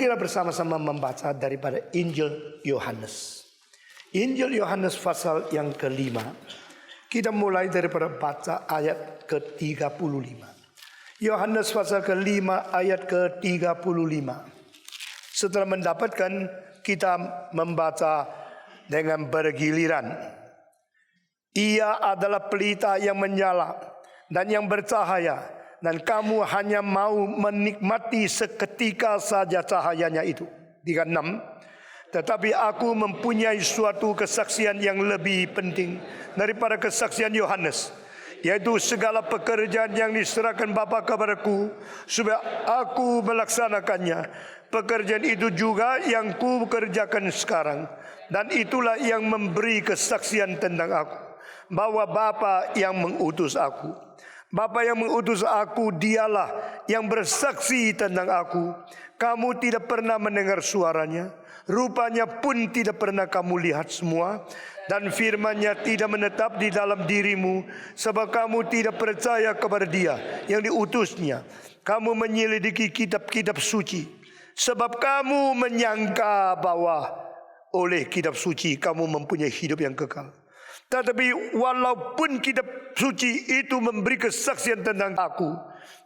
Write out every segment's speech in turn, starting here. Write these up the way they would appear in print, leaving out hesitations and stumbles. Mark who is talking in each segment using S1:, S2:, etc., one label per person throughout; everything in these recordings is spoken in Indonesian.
S1: kita bersama-sama membaca daripada Injil Yohanes. Injil Yohanes pasal yang kelima. Kita mulai daripada baca ayat ke-35. Yohanes pasal kelima ayat ke-35. Setelah mendapatkan, kita membaca dengan bergiliran. Ia adalah pelita yang menyala dan yang bercahaya, dan kamu hanya mau menikmati seketika saja cahayanya itu. 36. Tetapi aku mempunyai suatu kesaksian yang lebih penting daripada kesaksian Yohanes, yaitu segala pekerjaan yang diserahkan Bapa kepadaku supaya aku melaksanakannya. Pekerjaan itu juga yang ku kerjakan sekarang, dan itulah yang memberi kesaksian tentang aku, bahwa Bapa yang mengutus aku. Bapa yang mengutus aku, dialah yang bersaksi tentang aku. Kamu tidak pernah mendengar suaranya, rupanya pun tidak pernah kamu lihat semua, dan firman-Nya tidak menetap di dalam dirimu, sebab kamu tidak percaya kepada Dia yang diutusnya. Kamu menyelidiki kitab-kitab suci, sebab kamu menyangka bahwa oleh kitab suci kamu mempunyai hidup yang kekal. Tetapi walaupun kitab suci itu memberi kesaksian tentang aku,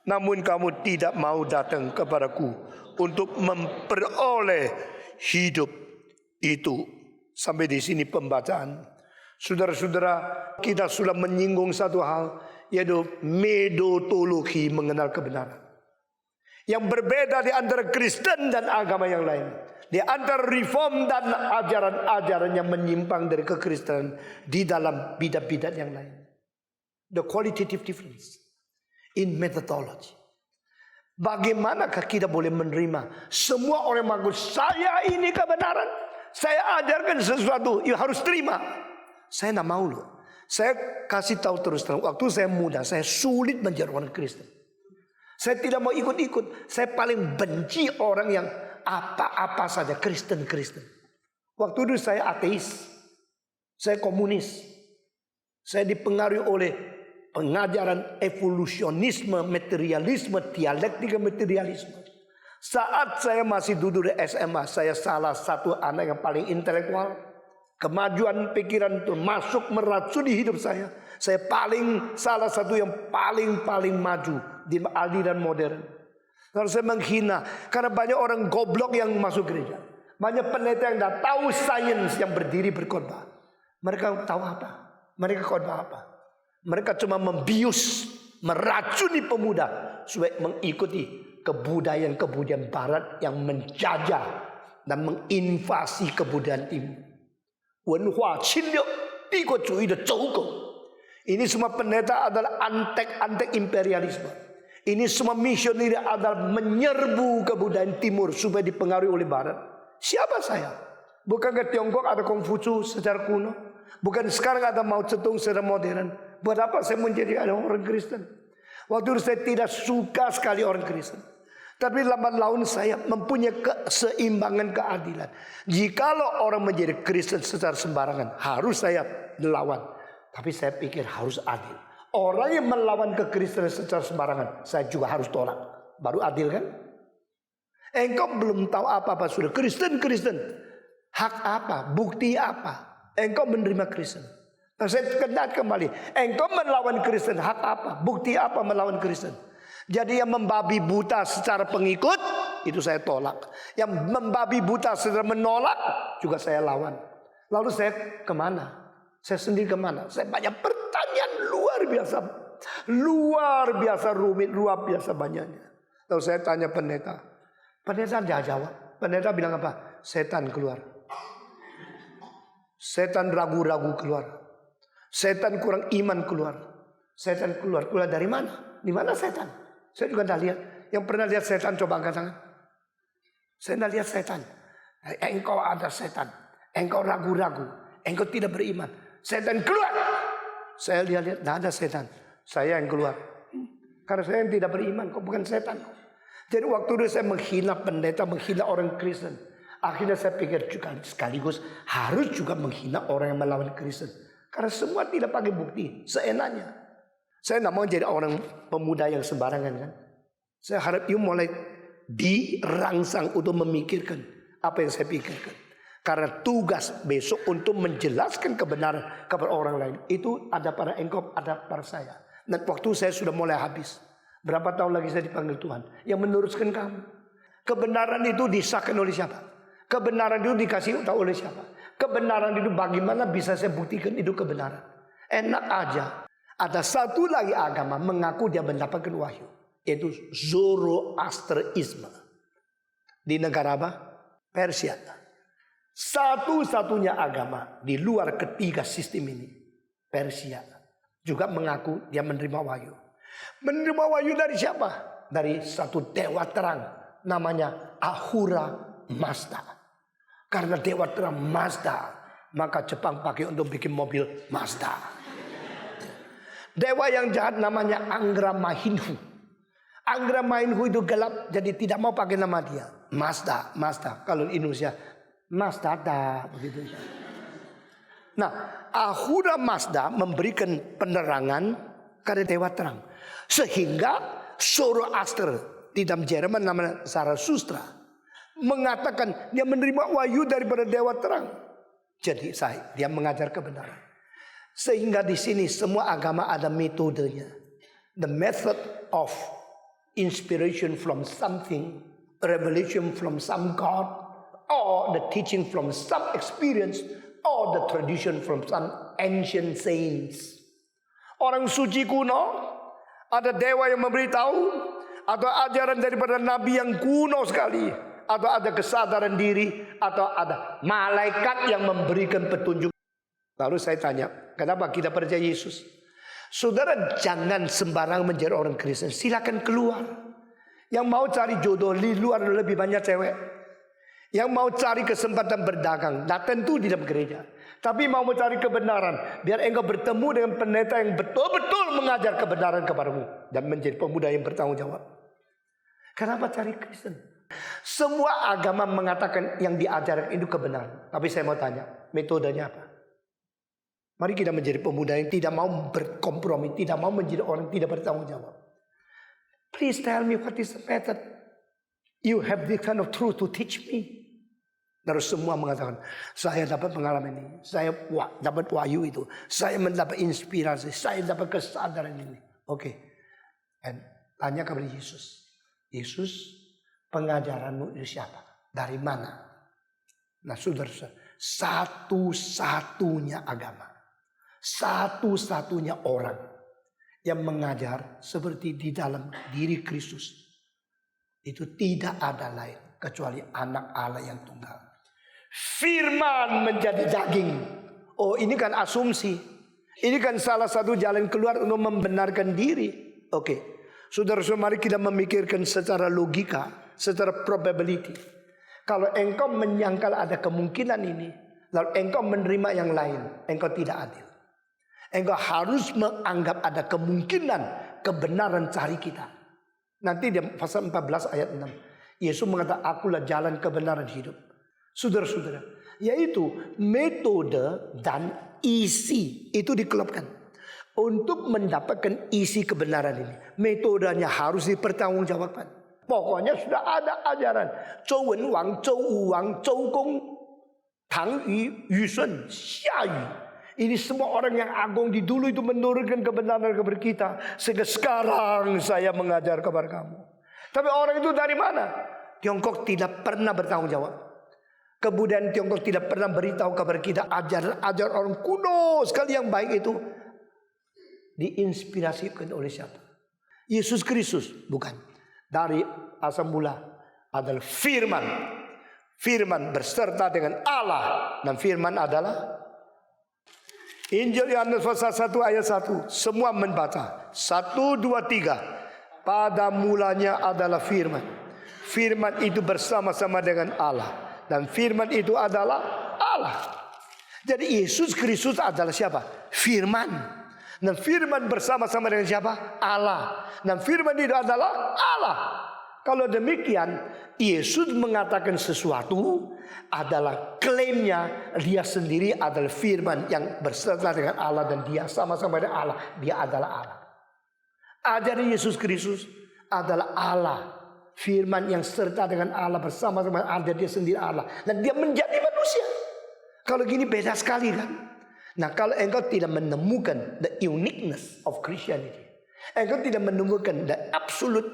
S1: namun kamu tidak mau datang kepadaku untuk memperoleh hidup itu. Sampai di sini pembacaan. Saudara-saudara, kita sudah menyinggung satu hal, yaitu metodologi mengenal kebenaran. Yang berbeda di antara Kristen dan agama yang lain, di antara reform dan ajaran-ajaran yang menyimpang dari kekristenan di dalam bidat-bidat yang lain. The qualitative difference in methodology. Bagaimanakah kita boleh menerima semua orang mengaku saya ini kebenaran, saya ajarkan sesuatu, you harus terima. Saya tidak mau loh. Saya kasih tahu terus terang, waktu saya muda saya sulit menjadi orang Kristen. Saya tidak mau ikut-ikut. Saya paling benci orang yang apa-apa saja Kristen. Waktu itu saya ateis, saya komunis, saya dipengaruhi oleh pengajaran evolusionisme, materialisme, dialektika materialisme. Saat saya masih duduk di SMA, saya salah satu anak yang paling intelektual. Kemajuan pikiran itu masuk meracuni hidup saya. Saya salah satu yang paling maju di aliran modern. Kalau saya menghina, karena banyak orang goblok yang masuk gereja, banyak pendeta yang tidak tahu sains yang berdiri berkhotbah. Mereka tahu apa? Mereka khotbah apa? Mereka cuma membius, meracuni pemuda supaya mengikuti kebudayaan Barat yang menjajah dan menginvasi kebudayaan Timur. Wenhua Qinliu, Diguozuyi de Zhougou. Ini semua pendeta adalah antek imperialisme. Ini semua misioner adalah menyerbu kebudayaan Timur supaya dipengaruhi oleh Barat. Siapa saya? Bukankah Tiongkok ada Konghucu secara kuno? Bukan sekarang ada Mao Zedong secara modern? Buat apa saya menjadi orang Kristen? Waktu itu saya tidak suka sekali orang Kristen. Tapi lambat laun saya mempunyai keseimbangan keadilan. Jikalau orang menjadi Kristen secara sembarangan, harus saya melawan. Tapi saya pikir harus adil. Orang yang melawan kekristenan secara sembarangan, saya juga harus tolak. Baru adil kan? Engkau belum tahu apa-apa sudah Kristen. Hak apa? Bukti apa? Engkau menerima Kristen. Nah, saya kendat kembali. Engkau melawan Kristen, hak apa? Bukti apa melawan Kristen? Jadi yang membabi buta secara pengikut, itu saya tolak. Yang membabi buta secara menolak, juga saya lawan. Lalu saya kemana? Saya sendiri kemana? Saya banyak pertanyaan luar biasa rumit, luar biasa banyaknya. Lalu saya tanya pendeta. Pendeta tidak jawab. Pendeta bilang apa? Setan keluar. Setan ragu-ragu keluar. Setan kurang iman keluar. Setan keluar dari mana? Di mana setan? Saya juga tidak lihat. Yang pernah lihat setan coba angkat tangan. Saya tidak lihat setan. Engkau ada setan. Engkau ragu-ragu. Engkau tidak beriman. Setan keluar. Saya lihat tidak ada setan. Saya yang keluar. Karena saya yang tidak beriman. Kok bukan setan. Jadi waktu itu saya menghina pendeta, menghina orang Kristen. Akhirnya saya pikir juga sekaligus harus juga menghina orang yang melawan Kristen. Karena semua tidak pakai bukti. Seenaknya. Saya tidak mau jadi orang pemuda yang sembarangan kan. Saya harap you mulai dirangsang untuk memikirkan apa yang saya pikirkan. Karena tugas besok untuk menjelaskan kebenaran kepada orang lain itu ada pada engkau, ada pada saya. Dan waktu saya sudah mulai habis. Berapa tahun lagi saya dipanggil Tuhan yang meneruskan kamu. Kebenaran itu disahkan oleh siapa? Kebenaran itu dikasih tahu oleh siapa? Kebenaran itu bagaimana bisa saya buktikan itu kebenaran? Enak aja. Ada satu lagi agama mengaku dia mendapatkan wahyu, yaitu Zoroasterisme. Di negara apa? Persia. Satu-satunya agama di luar ketiga sistem ini, Persia, juga mengaku dia menerima wahyu. Menerima wahyu dari siapa? Dari satu dewa terang, namanya Ahura Mazda. Karena dewa terang Mazda, maka Jepang pakai untuk bikin mobil Mazda. Dewa yang jahat namanya Angra Mainhu. Angra Mainhu itu gelap, jadi tidak mau pakai nama dia. Mazda. Kalau di Indonesia Mazda begitu. Nah, Ahura Mazda memberikan penerangan kepada dewa terang, sehingga Zoroaster di dalam Jerman namanya Zarathustra mengatakan dia menerima wahyu daripada dewa terang. Jadi dia mengajar kebenaran. Sehingga di sini semua agama ada metodenya. The method of inspiration from something, revelation from some God, or the teaching from some experience, or the tradition from some ancient saints. Orang suci kuno, ada dewa yang memberitahu, atau ajaran daripada nabi yang kuno sekali, atau ada kesadaran diri, atau ada malaikat yang memberikan petunjuk. Lalu saya tanya, kenapa kita percaya Yesus? Saudara jangan sembarang menjadi orang Kristen. Silakan keluar. Yang mau cari jodoh di luar lebih banyak cewek. Yang mau cari kesempatan berdagang, nah tentu di dalam gereja. Tapi mau mencari kebenaran, biar engkau bertemu dengan pendeta yang betul-betul mengajar kebenaran kepadamu dan menjadi pemuda yang bertanggung jawab. Kenapa cari Kristen? Semua agama mengatakan yang diajarkan itu kebenaran. Tapi saya mau tanya, metodenya apa? Mari kita menjadi pemuda yang tidak mau berkompromi, tidak mau menjadi orang yang tidak bertanggung jawab. Please tell me what is the method. You have this kind of truth to teach me. Terus semua mengatakan, saya dapat pengalaman ini, saya dapat wahyu itu, saya mendapat inspirasi, saya dapat kesadaran ini. Oke. Dan tanya kepada Yesus. Yesus, pengajaranmu itu siapa? Dari mana? Nah, saudara, satu-satunya agama, satu-satunya orang yang mengajar seperti di dalam diri Kristus, itu tidak ada lain kecuali anak Allah yang tunggal. Firman menjadi daging. Oh, ini kan asumsi. Ini kan salah satu jalan keluar untuk membenarkan diri. Oke. Saudara-saudara, mari kita memikirkan secara logika, secara probability. Kalau engkau menyangkal ada kemungkinan ini, lalu engkau menerima yang lain, engkau tidak adil. Engkau harus menganggap ada kemungkinan kebenaran cari kita. Nanti di pasal 14 ayat 6. Yesus mengatakan, akulah jalan kebenaran hidup. Saudara-saudara, yaitu metode dan isi itu dikelopkan. Untuk mendapatkan isi kebenaran ini, metodenya harus dipertanggungjawabkan. Pokoknya sudah ada ajaran. Zhou Wenwang, Zhou Wuwang, Zhou Gong, Tang Yu, Yu Shun, Xia Yu. Ini semua orang yang agung di dulu itu menurunkan kebenaran kepada kita. Sehingga sekarang saya mengajar kepada kamu. Tapi orang itu dari mana? Tiongkok tidak pernah bertanggung jawab. Kebudayaan Tiongkok tidak pernah beritahu kepada kita ajaran orang kuno sekali yang baik itu diinspirasikan oleh siapa? Yesus Kristus? Bukan. Dari asal mula adalah firman. Firman berserta dengan Allah. Dan firman adalah Injil Yohanes pasal 1 ayat 1. Semua membaca 1, 2, 3. Pada mulanya adalah firman. Firman itu bersama-sama dengan Allah. Dan firman itu adalah Allah. Jadi Yesus Kristus adalah siapa? Firman. Dan firman bersama-sama dengan siapa? Allah. Dan firman itu adalah Allah. Kalau demikian, Yesus mengatakan sesuatu adalah klaimnya dia sendiri adalah firman yang berserta dengan Allah dan dia sama-sama dengan Allah. Dia adalah Allah. Ajaran Yesus Kristus adalah Allah. firman yang serta dengan Allah, bersama-sama ada dia sendiri Allah, dan dia menjadi manusia. Kalau gini beda sekali kan. Nah, kalau engkau tidak menemukan the uniqueness of Christianity, engkau tidak menemukan the absolute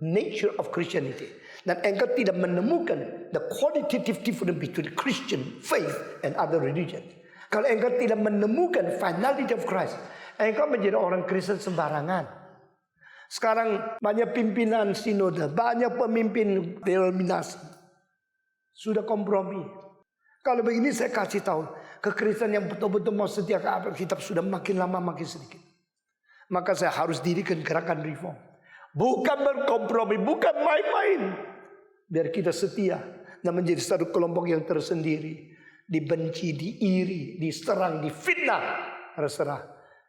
S1: nature of Christianity, dan engkau tidak menemukan the qualitative difference between Christian faith and other religion. Kalau engkau tidak menemukan finality of Christ, engkau menjadi orang Kristen sembarangan. Sekarang banyak pimpinan sinode, banyak pemimpin denominasi sudah kompromi. Kalau begini saya kasih tahu, kekristenan yang betul-betul mau setia ke Alkitab sudah makin lama makin sedikit. Maka saya harus dirikan gerakan reform. Bukan berkompromi, bukan main-main. Biar kita setia dan menjadi satu kelompok yang tersendiri. Dibenci, diiri, diserang, difitnah. Terserah,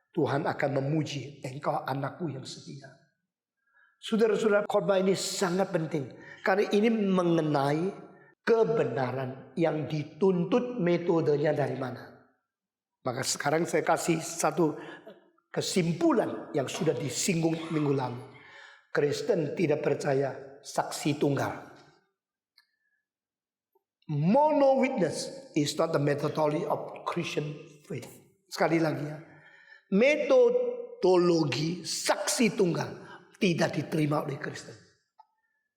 S1: Tuhan akan memuji engkau anakku yang setia. Saudara-saudara, khotbah ini sangat penting. Karena ini mengenai kebenaran yang dituntut, metodenya dari mana. Maka sekarang saya kasih satu kesimpulan yang sudah disinggung minggu lalu. Kristen tidak percaya saksi tunggal. Mono witness is not the methodology of Christian faith. Sekali lagi ya. Metodologi saksi tunggal tidak diterima oleh Kristen.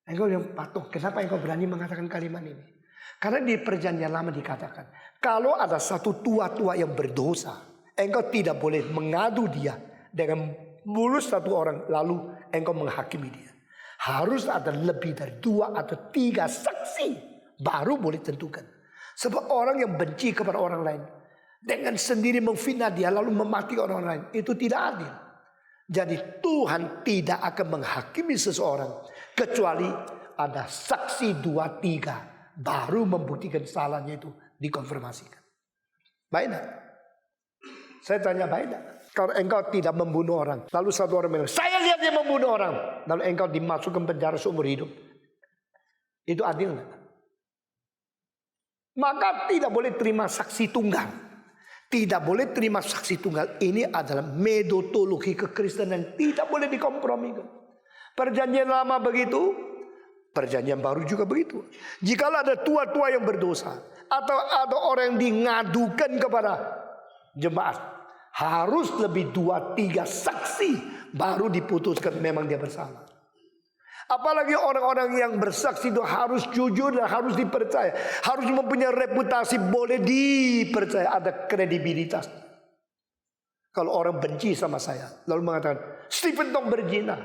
S1: Engkau yang patuh, kenapa engkau berani mengatakan kalimat ini? Karena di perjanjian lama dikatakan, kalau ada satu tua-tua yang berdosa, engkau tidak boleh mengadu dia dengan mulut satu orang, lalu engkau menghakimi dia. Harus ada lebih dari 2 atau 3 saksi, baru boleh tentukan. Sebab orang yang benci kepada orang lain, dengan sendiri memfitnah dia, lalu memati orang lain, itu tidak adil. Jadi Tuhan tidak akan menghakimi seseorang kecuali ada saksi 2-3 baru membuktikan salahnya itu dikonfirmasikan. Baik tak? Saya tanya baik tak? Kalau engkau tidak membunuh orang, lalu satu orang bilang, saya lihat dia membunuh orang, lalu engkau dimasukkan penjara seumur hidup, itu adil tak? Maka tidak boleh terima saksi tunggal. Tidak boleh terima saksi tunggal. Ini adalah metodologi kekristenan, tidak boleh dikompromikan. Perjanjian lama begitu, perjanjian baru juga begitu. Jikalau ada tua-tua yang berdosa, atau ada orang yang dingadukan kepada jemaat, harus lebih 2-3 saksi baru diputuskan memang dia bersalah. Apalagi orang-orang yang bersaksi itu harus jujur dan harus dipercaya. Harus mempunyai reputasi, boleh dipercaya, ada kredibilitas. Kalau orang benci sama saya, lalu mengatakan, Stephen Tong berzina.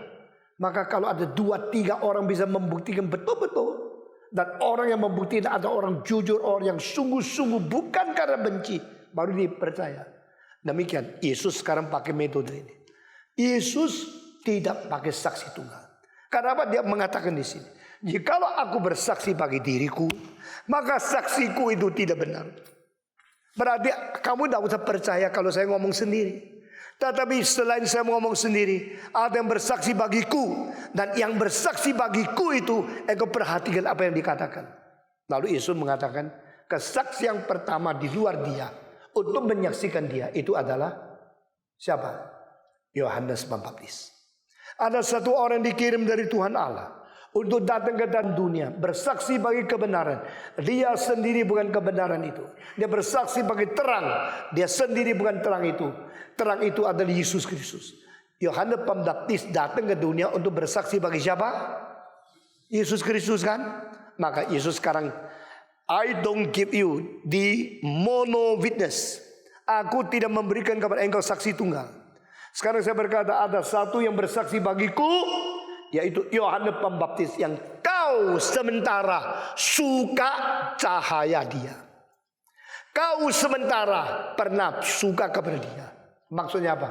S1: Maka kalau ada 2-3 orang bisa membuktikan betul-betul. Dan orang yang membuktikan ada orang jujur, orang yang sungguh-sungguh bukan karena benci, baru dipercaya. Demikian, Yesus sekarang pakai metode ini. Yesus tidak pakai saksi tunggal. Karena apa? Dia mengatakan di sini, jikalau aku bersaksi bagi diriku, maka saksiku itu tidak benar. Berarti kamu tidak usah percaya kalau saya ngomong sendiri. Tetapi selain saya ngomong sendiri, ada yang bersaksi bagiku, dan yang bersaksi bagiku itu, engkau perhatikan apa yang dikatakan. Lalu Yesus mengatakan, kesaksian pertama di luar dia untuk menyaksikan dia itu adalah siapa? Yohanes Pembaptis. Ada satu orang dikirim dari Tuhan Allah untuk datang ke dalam dunia, bersaksi bagi kebenaran. Dia sendiri bukan kebenaran itu. Dia bersaksi bagi terang. Dia sendiri bukan terang itu. Terang itu adalah Yesus Kristus. Yohanes Pembaptis datang ke dunia untuk bersaksi bagi siapa? Yesus Kristus kan? Maka Yesus sekarang, I don't give you the mono witness. Aku tidak memberikan kepada engkau saksi tunggal. Sekarang saya berkata, ada satu yang bersaksi bagiku, yaitu Yohanes Pembaptis, yang kau sementara suka cahaya dia. Kau sementara pernah suka kepada dia. Maksudnya apa?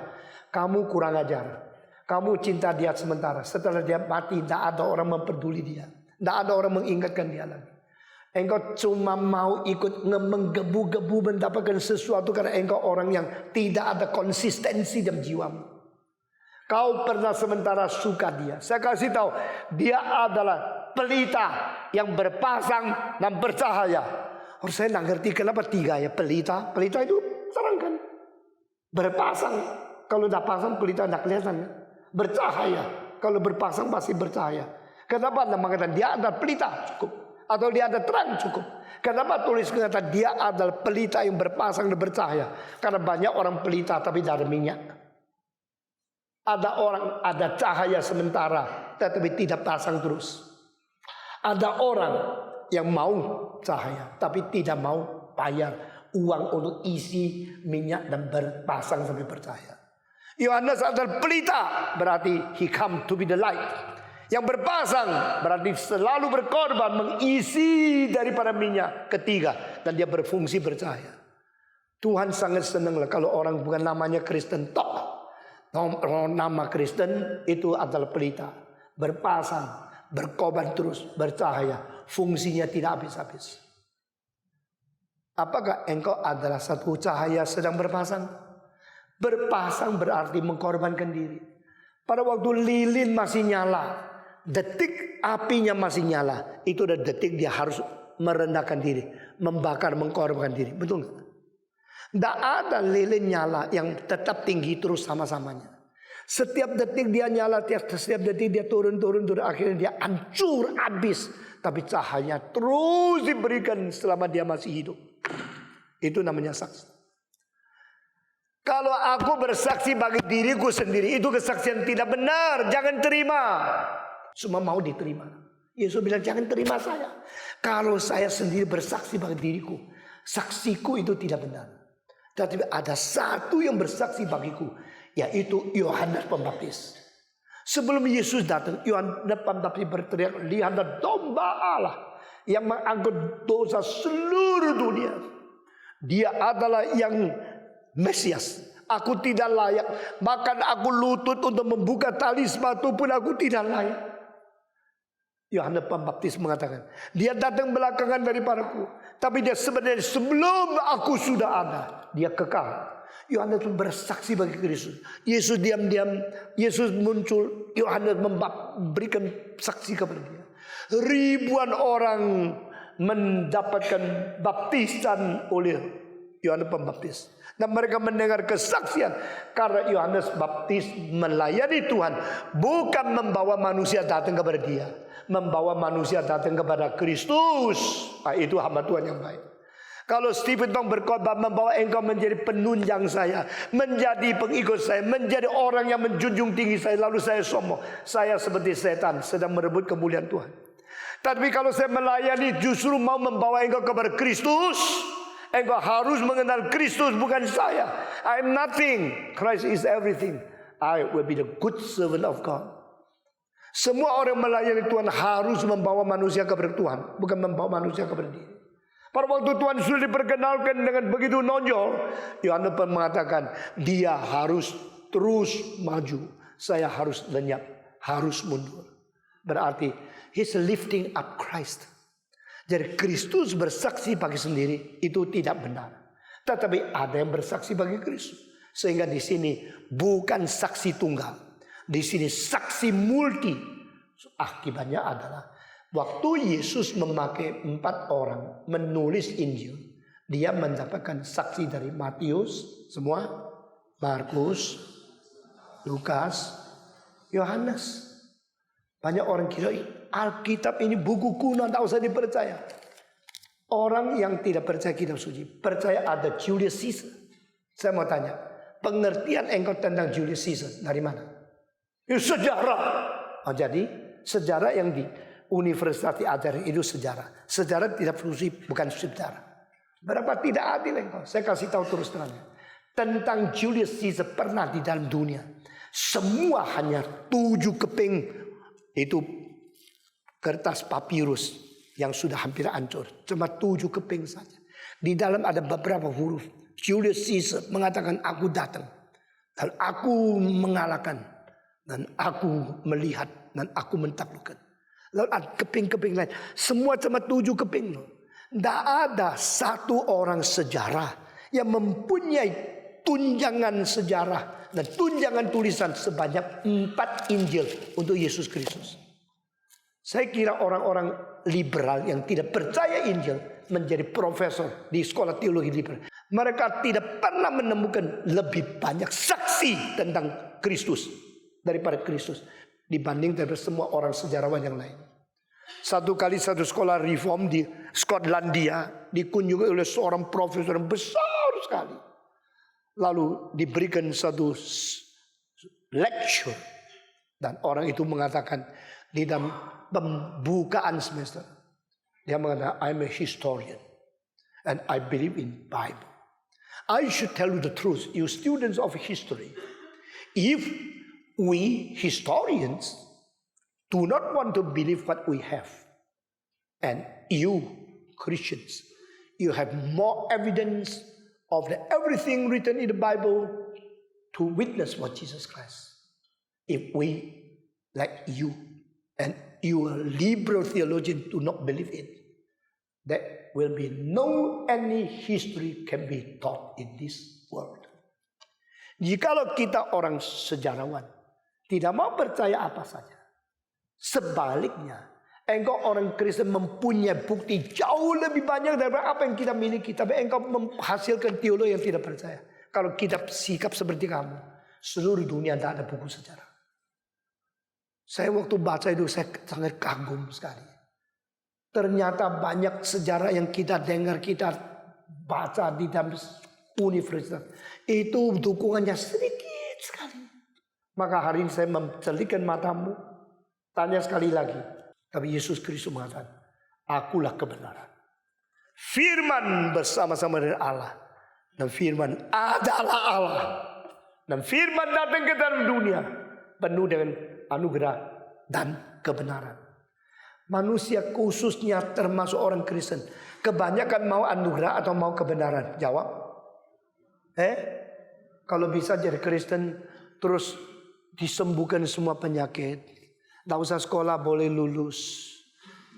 S1: Kamu kurang ajar. Kamu cinta dia sementara. Setelah dia mati, tidak ada orang memperduli dia. Tidak ada orang mengingatkan dia lagi. Engkau cuma mau ikut menggebu-gebu mendapatkan sesuatu karena engkau orang yang tidak ada konsistensi dalam jiwamu. Kau pernah sementara suka dia. Saya kasih tahu, dia adalah pelita yang berpasang dan bercahaya. Oh, saya tidak ngerti kenapa 3 ya. Pelita itu serangkan. Berpasang, kalau tidak pasang pelita tidak kelihatan. Bercahaya, kalau berpasang pasti bercahaya. Kenapa Anda mengatakan dia adalah pelita? Cukup. Atau dia ada terang? Cukup. Kenapa tulis mengatakan dia adalah pelita yang berpasang dan bercahaya? Karena banyak orang pelita tapi tidak ada minyak. Ada orang ada cahaya sementara tetapi tidak pasang terus. Ada orang yang mau cahaya tapi tidak mau bayar uang untuk isi minyak dan berpasang sampai bercahaya. Yohanes adalah pelita, berarti he come to be the light. Yang berpasang berarti selalu berkorban mengisi daripada minyak ketiga, dan dia berfungsi bercahaya. Tuhan sangat senanglah kalau orang bukan namanya Kristen tok. Nama Kristen itu adalah pelita, berpasang, berkorban terus, bercahaya, fungsinya tidak habis-habis. Apakah engkau adalah satu cahaya sedang berpasang? Berpasang berarti mengkorbankan diri. Pada waktu lilin masih nyala, detik apinya masih nyala, itu adalah detik dia harus merendahkan diri, membakar, mengkorbankan diri. Betul nggak? Tidak ada lilin nyala yang tetap tinggi terus sama-samanya. Setiap detik dia nyala, setiap detik dia turun, akhirnya dia hancur habis. Tapi cahaya terus diberikan selama dia masih hidup. Itu namanya saksi. Kalau aku bersaksi bagi diriku sendiri, itu kesaksian tidak benar. Jangan terima. Semua mau diterima. Yesus bilang jangan terima saya. Kalau saya sendiri bersaksi bagi diriku, saksiku itu tidak benar. Tetapi ada satu yang bersaksi bagiku, yaitu Yohanes Pembaptis. Sebelum Yesus datang, Yohanes Pembaptis berteriak, lihatlah domba Allah yang mengangkut dosa seluruh dunia. Dia adalah yang Mesias. Aku tidak layak, bahkan aku lutut untuk membuka tali sepatu pun aku tidak layak. Yohanes Pembaptis mengatakan, dia datang belakangan daripadaku, tapi dia sebenarnya sebelum aku sudah ada. Dia kekal. Yohanes bersaksi bagi Kristus. Yesus diam-diam, Yesus muncul, Yohanes memberikan saksi kepada dia. Ribuan orang mendapatkan baptisan oleh Yohanes Pembaptis. Dan mereka mendengar kesaksian. Karena Yohanes Baptis melayani Tuhan, bukan membawa manusia datang kepada dia, membawa manusia datang kepada Kristus. Itu hamba Tuhan yang baik. Kalau Stephen Tong berkhotbah membawa engkau menjadi penunjang saya, menjadi pengikut saya, menjadi orang yang menjunjung tinggi saya, lalu saya sombong, saya seperti setan sedang merebut kemuliaan Tuhan. Tapi kalau saya melayani justru mau membawa engkau kepada Kristus, engkau harus mengenal Kristus, bukan saya. I am nothing, Christ is everything. I will be the good servant of God. Semua orang melayani Tuhan harus membawa manusia kepada Tuhan, bukan membawa manusia kepada diri. Pada waktu Tuhan sudah diperkenalkan dengan begitu nonjol, Yohanes mengatakan dia harus terus maju, saya harus lenyap, harus mundur. Berarti he's lifting up Christ. Jadi Kristus bersaksi bagi sendiri itu tidak benar. Tetapi ada yang bersaksi bagi Kristus. Sehingga di sini bukan saksi tunggal. Di sini saksi multi. Akibatnya adalah waktu Yesus memakai 4 orang menulis Injil, dia mendapatkan saksi dari Matius, semua, Markus, Lukas, Yohanes. Banyak orang kira Alkitab ini buku kuno, tak usah dipercaya. Orang yang tidak percaya kitab suci, percaya ada Julius Caesar. Saya mau tanya, pengertian engkau tentang Julius Caesar dari mana? Itu sejarah. Jadi sejarah yang di universitas diajari itu sejarah. Sejarah tidak fungsi, bukan sejarah. Berapa tidak adil engkau? Saya kasih tahu terus terang. Tentang Julius Caesar pernah di dalam dunia. Semua hanya 7 keping. Itu kertas papirus yang sudah hampir hancur. Cuma 7 keping saja. Di dalam ada beberapa huruf. Julius Caesar mengatakan aku datang. Dan aku mengalahkan. Dan aku melihat. Dan aku mentaklukkan. Lalu ada keping-keping lain. Semua cuma 7 keping. Tidak ada satu orang sejarah yang mempunyai tunjangan sejarah dan tunjangan tulisan sebanyak 4 Injil untuk Yesus Kristus. Saya kira orang-orang liberal yang tidak percaya Injil menjadi profesor di sekolah teologi liberal. Mereka tidak pernah menemukan lebih banyak saksi tentang Kristus daripada Kristus. dibanding dari semua orang sejarawan yang lain. Satu kali satu sekolah reform di Skotlandia dikunjungi oleh seorang profesor yang besar sekali. Lalu diberikan satu lecture. Dan orang itu mengatakan di dalam pembukaan semester. Dia mengatakan, I'm a historian. And I believe in Bible. I should tell you the truth, you students of history. If we historians do not want to believe what we have, and you Christians, you have more evidence of everything written in the Bible to witness what Jesus Christ. If we, like you, and you liberal theologian do not believe it, there will be no any history can be taught in this world. Jikalau kita orang sejarawan tidak mau percaya apa saja, sebaliknya engkau orang Kristen mempunyai bukti jauh lebih banyak daripada apa yang kita miliki, tapi engkau menghasilkan teologi yang tidak percaya. Kalau kita sikap seperti kamu, seluruh dunia tidak ada buku sejarah. Saya waktu baca itu saya sangat kagum sekali. Ternyata banyak sejarah yang kita dengar, kita baca di dalam universitas. Itu dukungannya sedikit sekali. Maka hari ini saya mencelikkan matamu. Tanya sekali lagi. Tapi Yesus Kristus mengatakan, akulah kebenaran. Firman bersama-sama dengan Allah. Dan firman adalah Allah. Dan firman datang ke dalam dunia. Penuh dengan anugerah dan kebenaran. Manusia khususnya termasuk orang Kristen, kebanyakan mau anugerah atau mau kebenaran? Jawab. Kalau bisa jadi Kristen terus disembuhkan semua penyakit, tidak usah sekolah boleh lulus,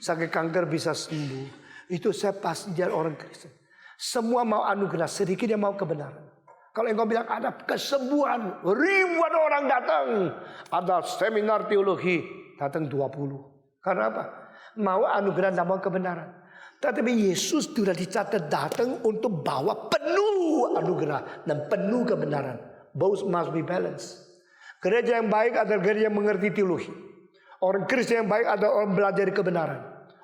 S1: sakit kanker bisa sembuh, itu saya pasti jadi orang Kristen. Semua mau anugerah, sedikit yang mau kebenaran. Kalau engkau bilang ada kesembuhan, ribuan orang datang, ada seminar teologi, datang 20. Karena apa? Mau anugerah, tidak mau kebenaran. Tetapi Yesus sudah dicatat datang untuk bawa penuh anugerah dan penuh kebenaran. Both must be balanced. Gereja yang baik adalah gereja yang mengerti teologi. Orang Kristen yang baik adalah orang belajar kebenaran.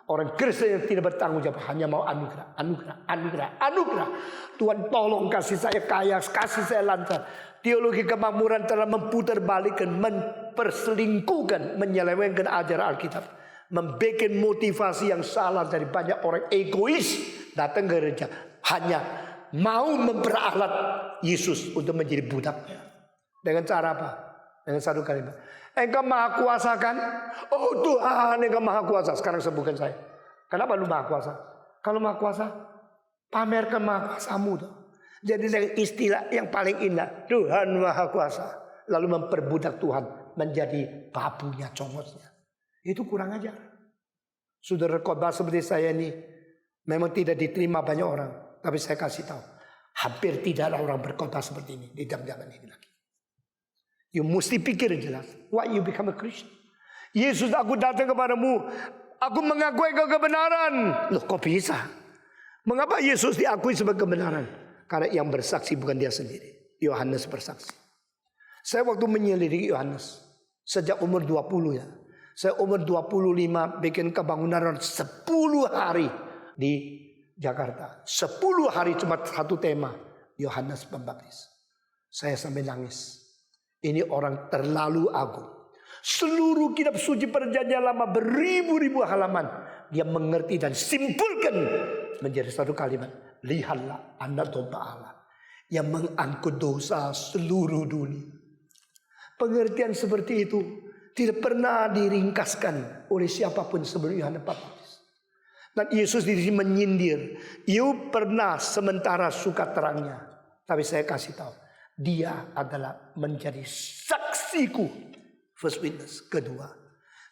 S1: Orang Kristen yang tidak bertanggung jawab hanya mau anugerah, anugerah, anugerah, anugerah. Tuhan tolong kasih saya kaya, kasih saya lancar. Teologi kemakmuran telah memutarbalikkan, memperselingkuhkan, menyelewengkan ajaran Alkitab. Membuat motivasi yang salah dari banyak orang egois datang ke gereja hanya mau memperalat Yesus untuk menjadi budaknya. Dengan cara apa? Dengan satu kalimat. Engkau maha kuasa kan? Oh Tuhan, engkau maha kuasa. Sekarang sembuhkan saya. Kenapa lu maha kuasa? Kalau maha kuasa, pamerkan maha kuasamu tuh. Jadi dengan istilah yang paling indah, Tuhan maha kuasa. Lalu memperbudak Tuhan menjadi babunya, comotnya. Itu kurang ajar. Saudara khotbah seperti saya ini memang tidak diterima banyak orang. Tapi saya kasih tahu, hampir tidak ada orang berkhotbah seperti ini di zaman ini lagi. You mesti pikir jelas. Why you become a Christian? Yesus, aku datang kepadamu, aku mengakui engkau kebenaran. Loh kok bisa? Mengapa Yesus diakui sebagai kebenaran? Karena yang bersaksi bukan dia sendiri. Yohanes bersaksi. Saya waktu menyelidiki Yohanes sejak umur 20 ya. Saya umur 25 bikin kebangunan 10 hari di Jakarta. 10 hari cuma satu tema. Yohanes Pembaptis. Saya sampai nangis. Ini orang terlalu agung. Seluruh kitab suci perjanjian lama beribu-ribu halaman. Dia mengerti dan simpulkan menjadi satu kalimat. Lihatlah anak domba Allah yang mengangkut dosa seluruh dunia. Pengertian seperti itu tidak pernah diringkaskan oleh siapapun sebelum Yohanes Pembaptis. Dan Yesus di sini menyindir. You pernah sementara suka terangnya. Tapi saya kasih tahu. Dia adalah menjadi saksiku. First witness. Kedua.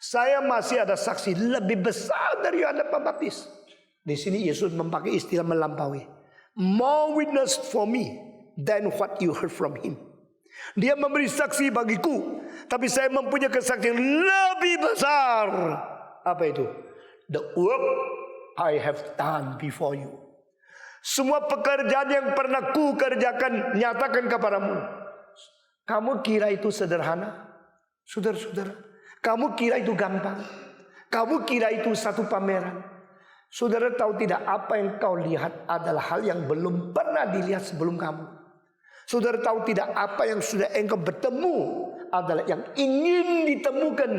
S1: Saya masih ada saksi lebih besar dari Yohanes Pembaptis. Di sini Yesus memakai istilah melampaui. More witness for me than what you heard from him. Dia memberi saksi bagiku. Tapi saya mempunyai kesaksian lebih besar. Apa itu? The work I have done before you. Semua pekerjaan yang pernah ku kerjakan nyatakan kepadamu. Kamu kira itu sederhana? Saudara-saudara, Kamu kira itu gampang. Kamu kira itu satu pameran. Saudara tahu tidak, apa yang kau lihat adalah hal yang belum pernah dilihat sebelum kamu. Saudara tahu tidak, apa yang sudah engkau bertemu adalah yang ingin ditemukan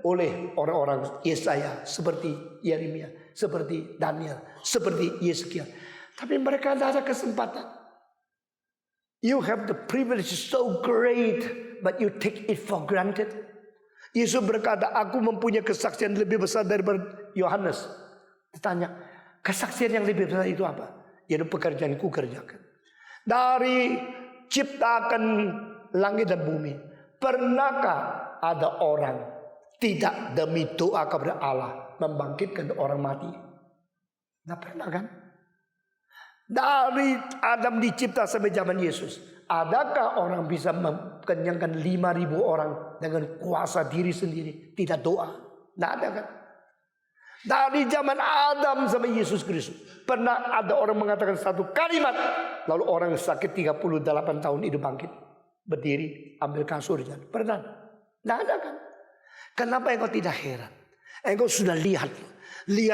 S1: oleh orang-orang Yesaya, seperti Yeremia, seperti Daniel, seperti Yeskiel. Tapi mereka tidak ada kesempatan. You have the privilege so great, but you take it for granted. Yesus berkata, aku mempunyai kesaksian lebih besar daripada Yohanes. Ditanya, kesaksian yang lebih besar itu apa? Yaitu pekerjaan ku kerjakan. Dari ciptakan langit dan bumi, pernahkah ada orang tidak demi doa kepada Allah membangkitkan orang mati? Tidak pernah kan? Dari Adam dicipta sampai zaman Yesus, adakah orang bisa mengenyangkan 5.000 orang dengan kuasa diri sendiri, tidak doa? Tidak ada kan? Dari zaman Adam sampai Yesus Kristus, pernah ada orang mengatakan satu kalimat, lalu orang sakit 38 tahun itu bangkit, berdiri, ambil kasur jalan. Pernah? Tidak ada kan? Kenapa engkau tidak heran? Engkau sudah lihat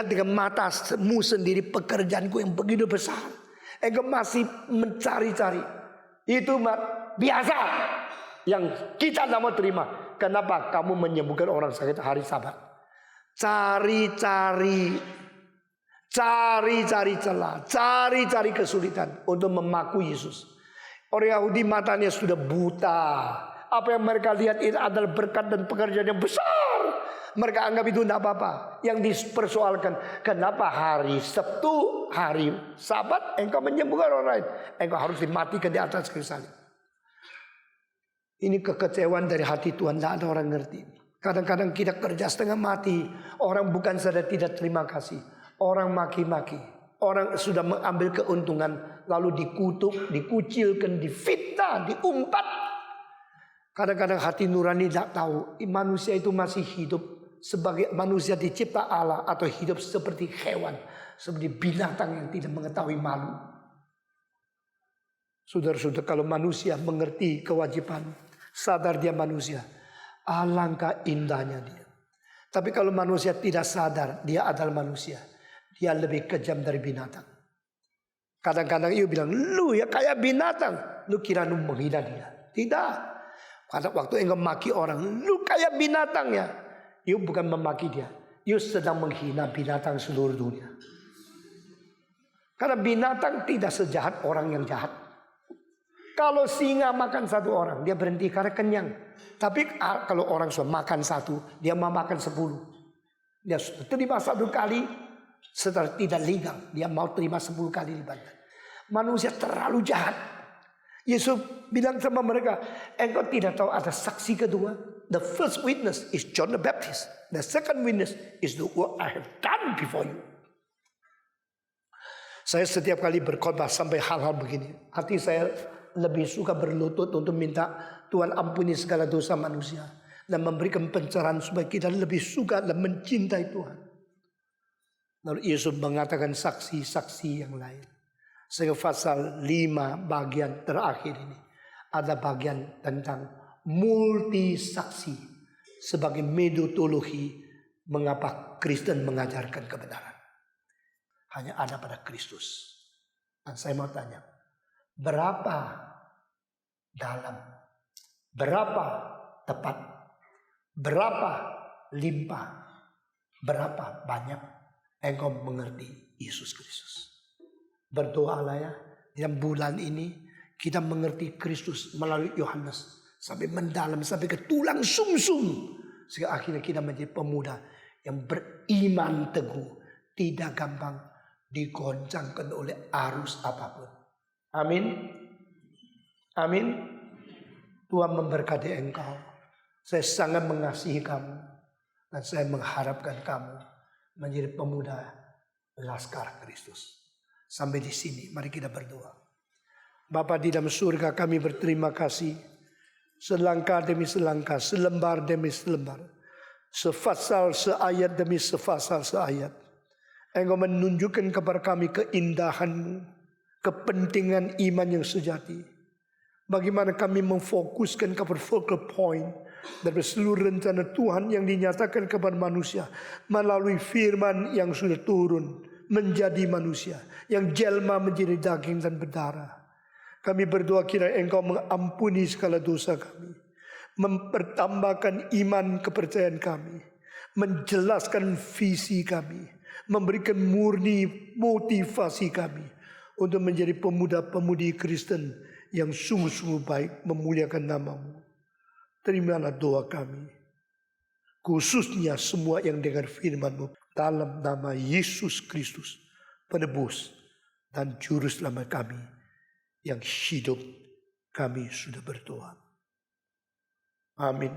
S1: dengan matamu sendiri pekerjaanku yang begitu besar. Engkau masih mencari-cari. Itu biasa yang kita tidak mau terima. Kenapa kamu menyembuhkan orang sakit hari Sabat? Cari-cari celah, cari-cari kesulitan untuk memaku Yesus. Orang Yahudi matanya sudah buta. Apa yang mereka lihat itu adalah berkat dan pekerjaan yang besar. Mereka anggap itu tidak apa-apa. Yang dipersoalkan, kenapa hari Sabtu, hari Sabat engkau menyembuhkan orang lain? Engkau harus dimatikan di atas kayu salib. Ini kekecewaan dari hati Tuhan. Tidak ada orang ngerti. Kadang-kadang kita kerja setengah mati. Orang bukan saja tidak terima kasih, orang maki-maki. Orang sudah mengambil keuntungan, lalu dikutuk, dikucilkan, difitnah, diumpat. Kadang-kadang hati nurani tidak tahu manusia itu masih hidup sebagai manusia dicipta Allah, atau hidup seperti hewan, seperti binatang yang tidak mengetahui malu. Saudara-saudara, kalau manusia mengerti kewajiban, sadar dia manusia, alangkah indahnya dia. Tapi kalau manusia tidak sadar dia adalah manusia, dia lebih kejam dari binatang. Kadang-kadang ia bilang, lu ya kayak binatang, lu kira lu menghina dia. Tidak. Pada waktu engkau maki orang, lu kayak binatang ya, you bukan memaki dia, you sedang menghina binatang seluruh dunia. Karena binatang tidak sejahat orang yang jahat. Kalau singa makan satu orang, dia berhenti karena kenyang. Tapi kalau orang sudah makan satu, dia mau makan 10. Dia sudah terima satu kali, setelah tidak legal, dia mau terima 10 kali lipat. Manusia terlalu jahat. Yesus bilang sama mereka, engkau tidak tahu ada saksi kedua. The first witness is John the Baptist. The second witness is the work I have done before you. Saya setiap kali berkhotbah sampai hal-hal begini, hati saya lebih suka berlutut untuk minta Tuhan ampuni segala dosa manusia, dan memberikan pencerahan supaya kita lebih suka dan mencintai Tuhan. Lalu Yesus mengatakan saksi-saksi yang lain. Sehingga pasal 5 bagian terakhir ini ada bagian tentang multi saksi sebagai metodologi mengapa Kristen mengajarkan kebenaran. Hanya ada pada Kristus. Dan saya mau tanya, berapa dalam, berapa tepat, berapa limpah, berapa banyak engkau mengerti Yesus Kristus? Berdoalah ya, dalam bulan ini kita mengerti Kristus melalui Yohanes sampai mendalam, sampai ke tulang sumsum, sehingga akhirnya kita menjadi pemuda yang beriman teguh, tidak gampang digoncangkan oleh arus apapun. Amin. Amin. Tuhan memberkati engkau. Saya sangat mengasihi kamu, dan saya mengharapkan kamu menjadi pemuda Laskar Kristus. Sampai di sini, mari kita berdoa. Bapa di dalam surga, kami berterima kasih. Selangkah demi selangkah, selembar demi selembar, sefasal seayat demi sefasal seayat, Engkau menunjukkan kepada kami keindahan-Mu, kepentingan iman yang sejati. Bagaimana kami memfokuskan kepada focal point dari seluruh rencana Tuhan yang dinyatakan kepada manusia melalui firman yang sudah turun menjadi manusia, yang jelma menjadi daging dan berdarah. Kami berdoa kiranya Engkau mengampuni segala dosa kami, mempertambahkan iman kepercayaan kami, menjelaskan visi kami, memberikan murni motivasi kami untuk menjadi pemuda-pemudi Kristen yang sungguh-sungguh baik memuliakan nama-Mu. Terimalah doa kami, khususnya semua yang dengar firman-Mu, dalam nama Yesus Kristus, penebus dan juru selamat kami yang hidup, kami sudah berdoa. Amin.